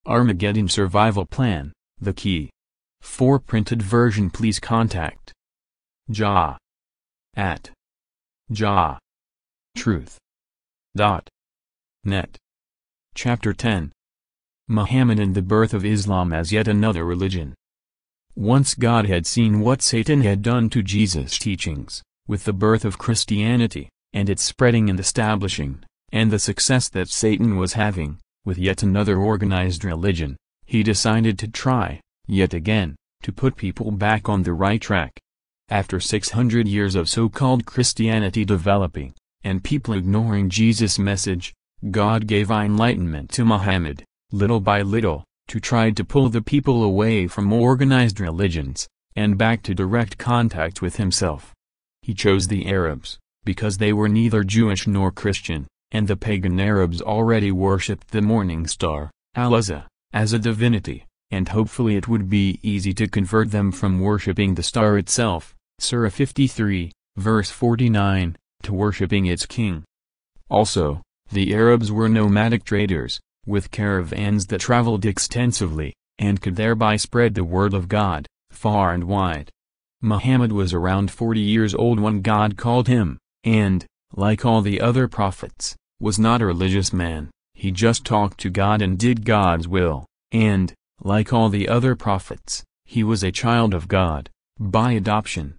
Armageddon Survival Plan, The Key. For printed version please contact JAH at JAH.Truth.net. Chapter 10. Muhammad and the Birth of Islam as Yet Another Religion. Once God had seen what Satan had done to Jesus' teachings, with the birth of Christianity, and its spreading and establishing, and the success that Satan was having, with yet another organized religion, he decided to try, yet again, to put people back on the right track. After 600 years of so-called Christianity developing, and people ignoring Jesus' message, God gave enlightenment to Muhammad, little by little, to try to pull the people away from organized religions, and back to direct contact with himself. He chose the Arabs, because they were neither Jewish nor Christian, and the pagan Arabs already worshipped the morning star, Al-Azza, as a divinity, and hopefully it would be easy to convert them from worshipping the star itself, Surah 53, verse 49, to worshipping its king. Also, the Arabs were nomadic traders, with caravans that traveled extensively, and could thereby spread the word of God, far and wide. Muhammad was around 40 years old when God called him, and, like all the other prophets, was not a religious man. He just talked to God and did God's will, and, like all the other prophets, he was a child of God, by adoption.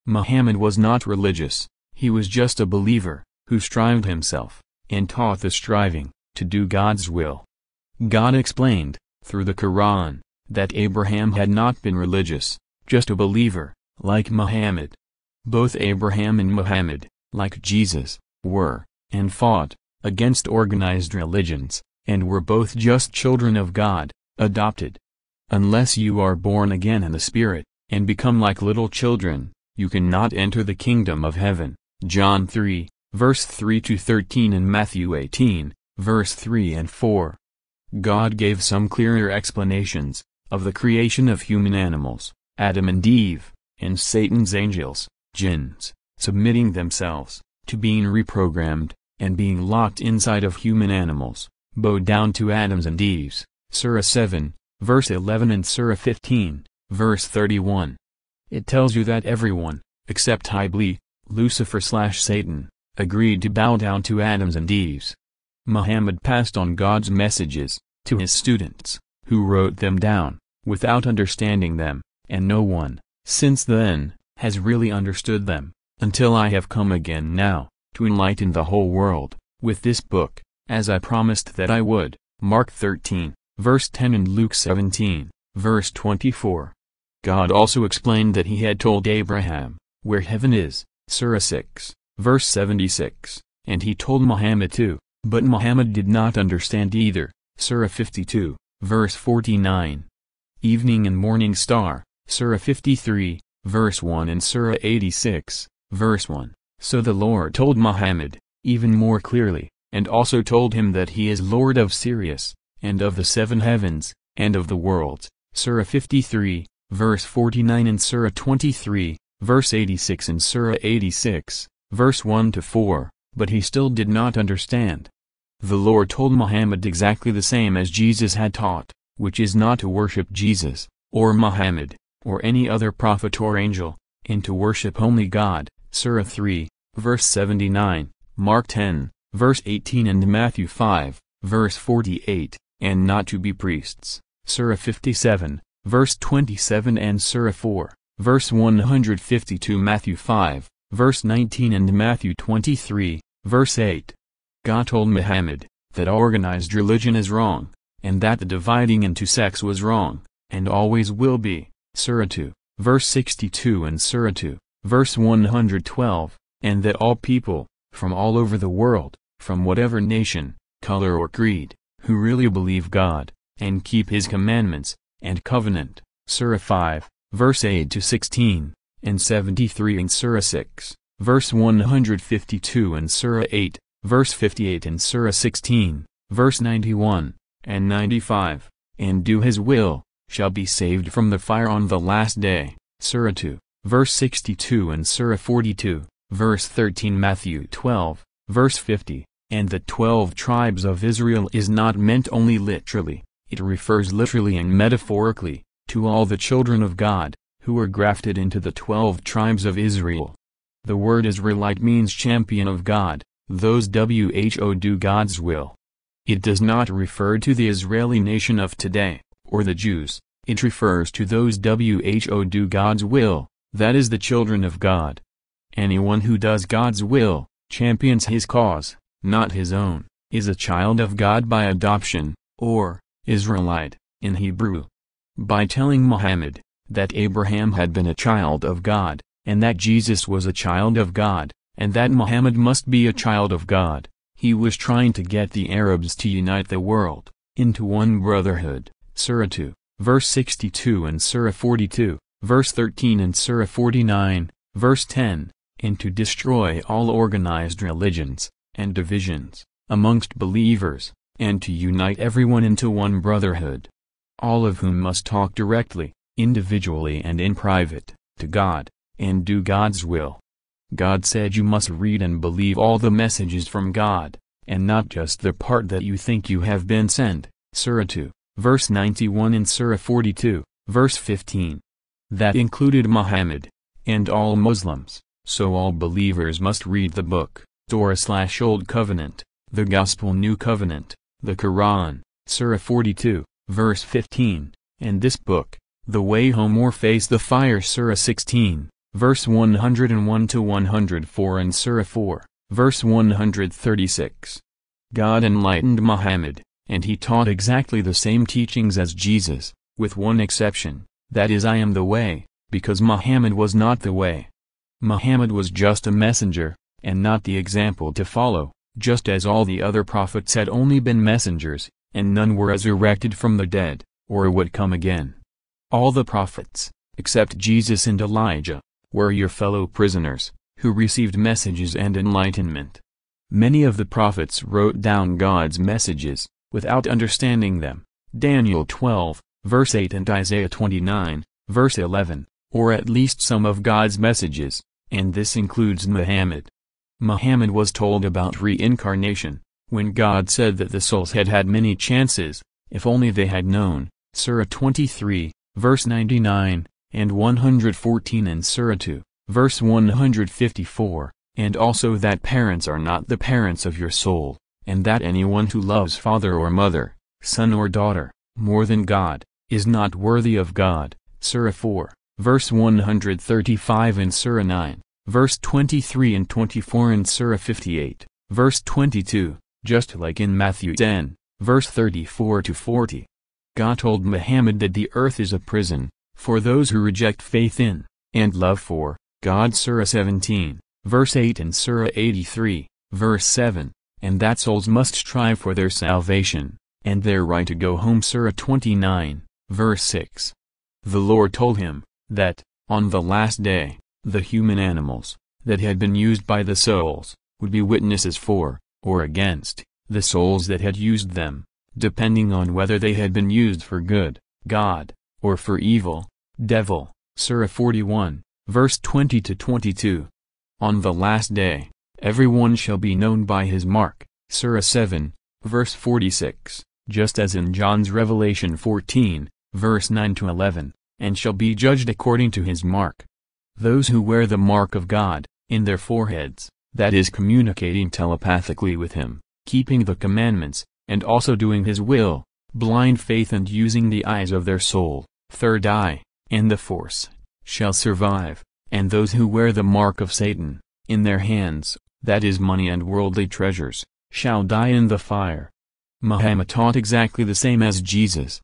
Muhammad was not religious, he was just a believer, who strived himself, and taught the striving, to do God's will. God explained, through the Quran, that Abraham had not been religious, just a believer, like Muhammad. Both Abraham and Muhammad, like Jesus, were, and fought, against organized religions, and were both just children of God, adopted. Unless you are born again in the Spirit, and become like little children, you cannot enter the kingdom of heaven. John 3, verse 3-13 and Matthew 18, verse 3 and 4. God gave some clearer explanations, of the creation of human animals, Adam and Eve, and Satan's angels, jinns, submitting themselves, to being reprogrammed, and being locked inside of human animals, bow down to Adam's and Eve's, Surah 7, verse 11 and Surah 15, verse 31. It tells you that everyone, except Iblis, Lucifer/Satan, agreed to bow down to Adam's and Eve's. Muhammad passed on God's messages, to his students, who wrote them down, without understanding them, and no one, since then, has really understood them, until I have come again now, to enlighten the whole world, with this book, as I promised that I would. Mark 13, verse 10 and Luke 17, verse 24. God also explained that he had told Abraham, where heaven is, Surah 6, verse 76, and he told Muhammad too, but Muhammad did not understand either, Surah 52, verse 49. Evening and morning star, Surah 53, verse 1 and Surah 86, verse 1. So the Lord told Muhammad, even more clearly, and also told him that he is Lord of Sirius, and of the seven heavens, and of the worlds, Surah 53, verse 49 and Surah 23, verse 86 and Surah 86, verse 1-4, but he still did not understand. The Lord told Muhammad exactly the same as Jesus had taught, which is not to worship Jesus, or Muhammad, or any other prophet or angel, and to worship only God, Surah 3, verse 79, Mark 10, verse 18 and Matthew 5, verse 48, and not to be priests, Surah 57, verse 27 and Surah 4, verse 152 Matthew 5, verse 19 and Matthew 23, verse 8. God told Muhammad, that organized religion is wrong, and that the dividing into sects was wrong, and always will be, Surah 2, verse 62 and Surah 2, verse 112, and that all people, from all over the world, from whatever nation, color or creed, who really believe God, and keep His commandments, and covenant, Surah 5, verse 8-16, and 73 in Surah 6, verse 152 and Surah 8, verse 58 and Surah 16, verse 91, and 95, and do His will, shall be saved from the fire on the last day, Surah 2, verse 62 and Surah 42, verse 13 Matthew 12, verse 50, and the 12 tribes of Israel is not meant only literally, It refers literally and metaphorically to all the children of God, who were grafted into the 12 tribes of Israel. The word Israelite means champion of God, those who do God's will. It does not refer to the Israeli nation of today, or the Jews. It refers to those who do God's will, that is the children of God. Anyone who does God's will, champions his cause, not his own, is a child of God by adoption, or Israelite, in Hebrew. By telling Muhammad that Abraham had been a child of God, and that Jesus was a child of God, and that Muhammad must be a child of God, he was trying to get the Arabs to unite the world into one brotherhood. Surah 2, verse 62 and Surah 42, verse 13 and Surah 49, verse 10, and to destroy all organized religions and divisions amongst believers, and to unite everyone into one brotherhood, all of whom must talk directly, individually and in private, to God, and do God's will. God said you must read and believe all the messages from God, and not just the part that you think you have been sent. Surah 2, verse 91 and Surah 42, verse 15. That included Muhammad, and all Muslims, so all believers must read the book, Torah/Old Covenant, the Gospel New Covenant, the Quran, Surah 42, verse 15, and this book, The Way Home or Face the Fire, Surah 16, verse 101 to 104 and Surah 4, verse 136. God enlightened Muhammad, and he taught exactly the same teachings as Jesus, with one exception, that is I am the way, because Muhammad was not the way. Muhammad was just a messenger, and not the example to follow, just as all the other prophets had only been messengers, and none were resurrected from the dead, or would come again. All the prophets, except Jesus and Elijah, were your fellow prisoners, who received messages and enlightenment. Many of the prophets wrote down God's messages, without understanding them, Daniel 12, verse 8 and Isaiah 29, verse 11, or at least some of God's messages, and this includes Muhammad. Muhammad was told about reincarnation, when God said that the souls had had many chances, if only they had known, Surah 23, verse 99, and 114 and Surah 2, verse 154, and also that parents are not the parents of your soul, and that anyone who loves father or mother, son or daughter, more than God, is not worthy of God, Surah 4, verse 135 and Surah 9, verse 23 and 24 and Surah 58, verse 22, just like in Matthew 10, verse 34 to 40. God told Muhammad that the earth is a prison, for those who reject faith in, and love for, God, Surah 17, verse 8 and Surah 83, verse 7, and that souls must strive for their salvation, and their right to go home, Surah 29, verse 6. The Lord told him, that, on the last day, the human animals, that had been used by the souls, would be witnesses for, or against, the souls that had used them, depending on whether they had been used for good, God, or for evil, devil, Surah 41, verse 20 to 22. On the last day, everyone shall be known by his mark, Surah 7, verse 46, just as in John's Revelation 14, verse 9 to 11, and shall be judged according to his mark. Those who wear the mark of God, in their foreheads, that is communicating telepathically with him, keeping the commandments, and also doing his will, blind faith and using the eyes of their soul, third eye, and the force, shall survive, and those who wear the mark of Satan, in their hands, that is money and worldly treasures, shall die in the fire. Muhammad taught exactly the same as Jesus.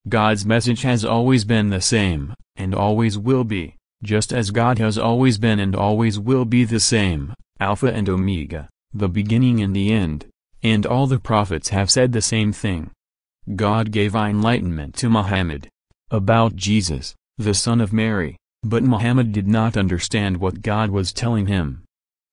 God's message has always been the same, and always will be, just as God has always been and always will be the same, Alpha and Omega, the beginning and the end, and all the prophets have said the same thing. God gave enlightenment to Muhammad about Jesus, the son of Mary, but Muhammad did not understand what God was telling him.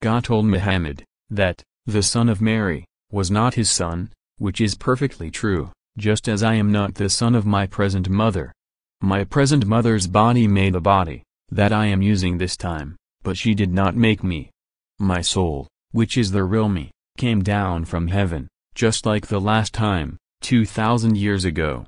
God told Muhammad that the son of Mary was not his son, which is perfectly true, just as I am not the son of my present mother. My present mother's body made the body that I am using this time, but she did not make me. My soul, which is the real me, came down from heaven, just like the last time, 2,000 years ago.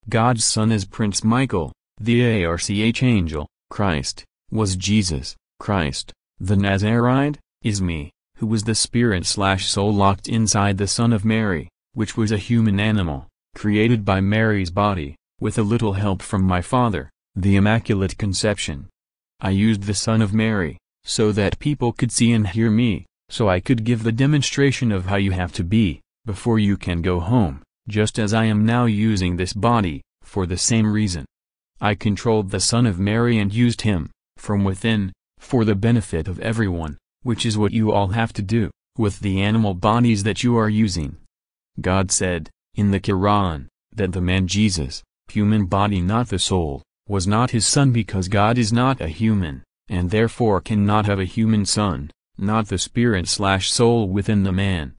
God's Son is Prince Michael, the Archangel. Christ was Jesus. Christ, the Nazarite, is me, who was the spirit/soul locked inside the Son of Mary, which was a human animal, created by Mary's body, with a little help from my Father, the Immaculate Conception. I used the Son of Mary, so that people could see and hear me, so I could give the demonstration of how you have to be, before you can go home, just as I am now using this body, for the same reason. I controlled the Son of Mary and used him, from within, for the benefit of everyone, which is what you all have to do, with the animal bodies that you are using. God said, in the Quran, that the man Jesus, human body not the soul, was not his son because God is not a human, and therefore cannot have a human son, not the spirit/soul within the man.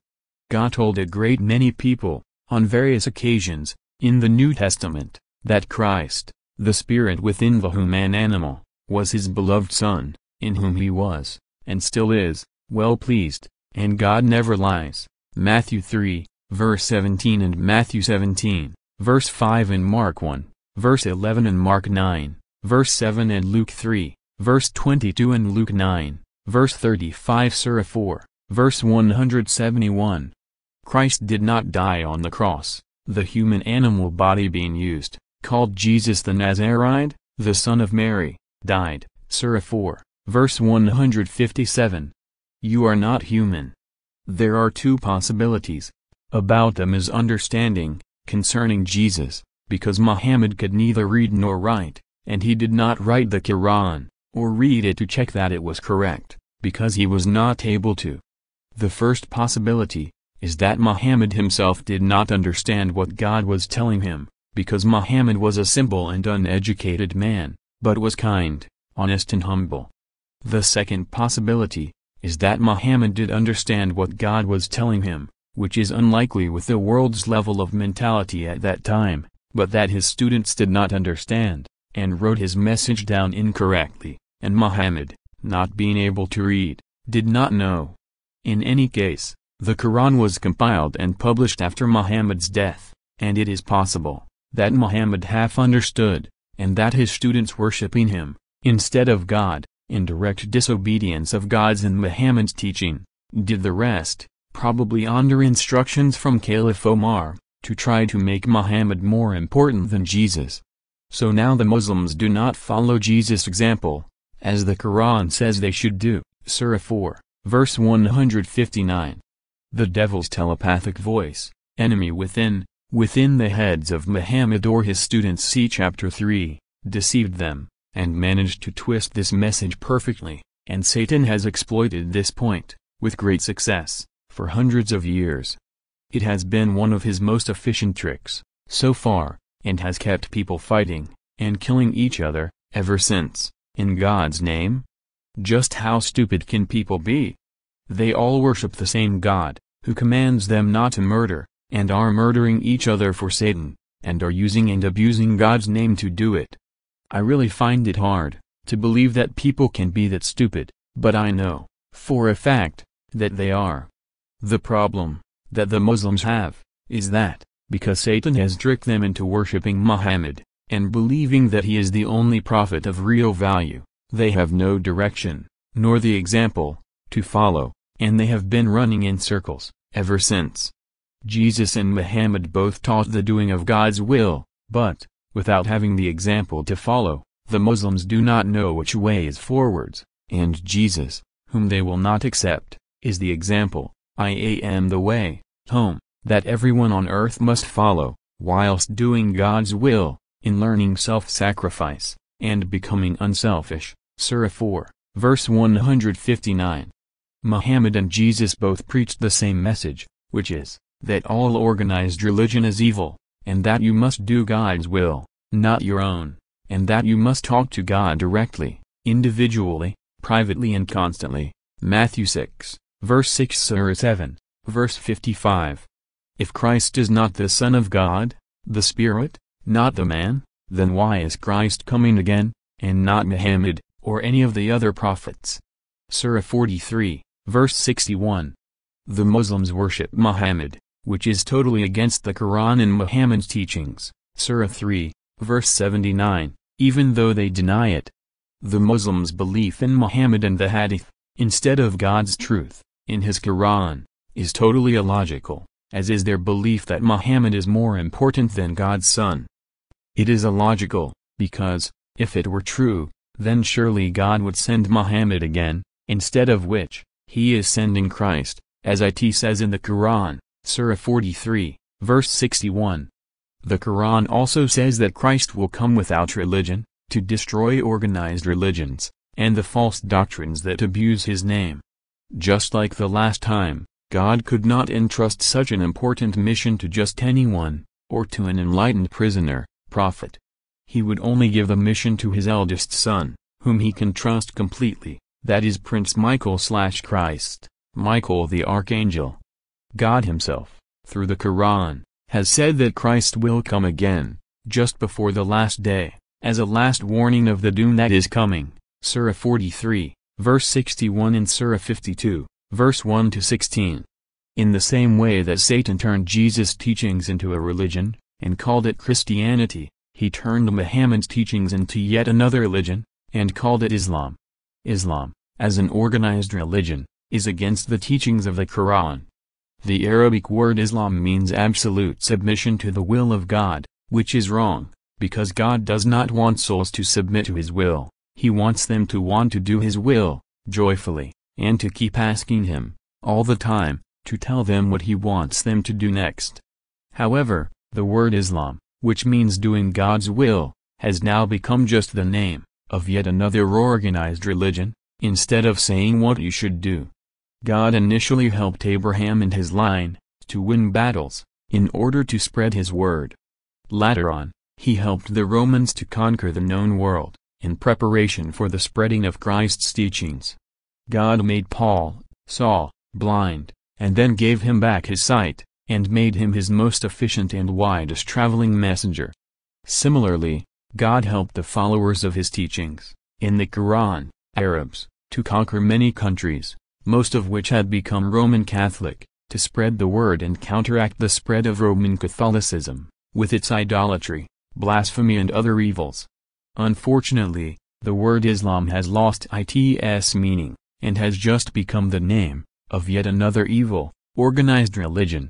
God told a great many people, on various occasions, in the New Testament, that Christ, the spirit within the human animal, was his beloved Son, in whom he was, and still is, well pleased, and God never lies. Matthew 3, verse 17 and Matthew 17, verse 5 and Mark 1, verse 11 and Mark 9, verse 7 and Luke 3, verse 22 and Luke 9, verse 35 Surah 4, verse 171. Christ did not die on the cross, the human animal body being used, called Jesus the Nazarite, the Son of Mary, died, Surah 4, verse 157. You are not human. There are two possibilities. About them is understanding, concerning Jesus, because Mohammed could neither read nor write, and he did not write the Quran, or read it to check that it was correct, because he was not able to. The first possibility, is that Mohammed himself did not understand what God was telling him, because Mohammed was a simple and uneducated man, but was kind, honest and humble. The second possibility, is that Mohammed did understand what God was telling him, which is unlikely with the world's level of mentality at that time, but that his students did not understand, and wrote his message down incorrectly, and Mohammed, not being able to read, did not know. In any case, the Quran was compiled and published after Muhammad's death, and it is possible that Muhammad half understood, and that his students worshipping him, instead of God, in direct disobedience of God's and Muhammad's teaching, did the rest, probably under instructions from Caliph Omar, to try to make Muhammad more important than Jesus. So now the Muslims do not follow Jesus' example, as the Quran says they should do, Surah 4, verse 159. The devil's telepathic voice, enemy within the heads of Muhammad or his students, see chapter 3, deceived them, and managed to twist this message perfectly, and Satan has exploited this point, with great success, for hundreds of years. It has been one of his most efficient tricks, so far, and has kept people fighting, and killing each other, ever since, in God's name? Just how stupid can people be? They all worship the same God, who commands them not to murder, and are murdering each other for Satan, and are using and abusing God's name to do it. I really find it hard to believe that people can be that stupid, but I know, for a fact, that they are. The problem that the Muslims have is that, because Satan has tricked them into worshipping Muhammad, and believing that he is the only prophet of real value, they have no direction, nor the example, to follow, and they have been running in circles, ever since. Jesus and Muhammad both taught the doing of God's will, but, without having the example to follow, the Muslims do not know which way is forwards, and Jesus, whom they will not accept, is the example. I am the way, home, that everyone on earth must follow, whilst doing God's will, in learning self-sacrifice, and becoming unselfish, Surah 4, verse 159. Muhammad and Jesus both preached the same message, which is, that all organized religion is evil, and that you must do God's will, not your own, and that you must talk to God directly, individually, privately and constantly. Matthew 6, verse 6, Surah 7, verse 55. If Christ is not the Son of God, the Spirit, not the man, then why is Christ coming again, and not Muhammad, or any of the other prophets? Surah 43, verse 61. The Muslims worship Muhammad, which is totally against the Quran and Muhammad's teachings, Surah 3, verse 79, even though they deny it. The Muslims' belief in Muhammad and the Hadith, instead of God's truth, in his Quran, is totally illogical, as is their belief that Muhammad is more important than God's son. It is illogical, because, if it were true, then surely God would send Muhammad again, instead of which, he is sending Christ, as it says in the Quran, Surah 43, verse 61. The Quran also says that Christ will come without religion, to destroy organized religions, and the false doctrines that abuse his name. Just like the last time, God could not entrust such an important mission to just anyone, or to an enlightened prisoner, prophet. He would only give the mission to his eldest son, whom he can trust completely, that is Prince Michael/Christ, Michael the Archangel. God himself, through the Quran, has said that Christ will come again, just before the last day, as a last warning of the doom that is coming, Surah 43, verse 61 and Surah 52, verse 1 to 16. In the same way that Satan turned Jesus' teachings into a religion, and called it Christianity, he turned Muhammad's teachings into yet another religion, and called it Islam. Islam, as an organized religion, is against the teachings of the Quran. The Arabic word Islam means absolute submission to the will of God, which is wrong, because God does not want souls to submit to his will. He wants them to want to do his will, joyfully, and to keep asking him, all the time, to tell them what he wants them to do next. However, the word Islam, which means doing God's will, has now become just the name of yet another organized religion, instead of saying what you should do. God initially helped Abraham and his line to win battles, in order to spread his word. Later on, he helped the Romans to conquer the known world, in preparation for the spreading of Christ's teachings. God made Paul, Saul, blind, and then gave him back his sight, and made him his most efficient and widest traveling messenger. Similarly, God helped the followers of his teachings, in the Quran, Arabs, to conquer many countries, most of which had become Roman Catholic, to spread the word and counteract the spread of Roman Catholicism, with its idolatry, blasphemy and other evils. Unfortunately, the word Islam has lost its meaning, and has just become the name of yet another evil, organized religion,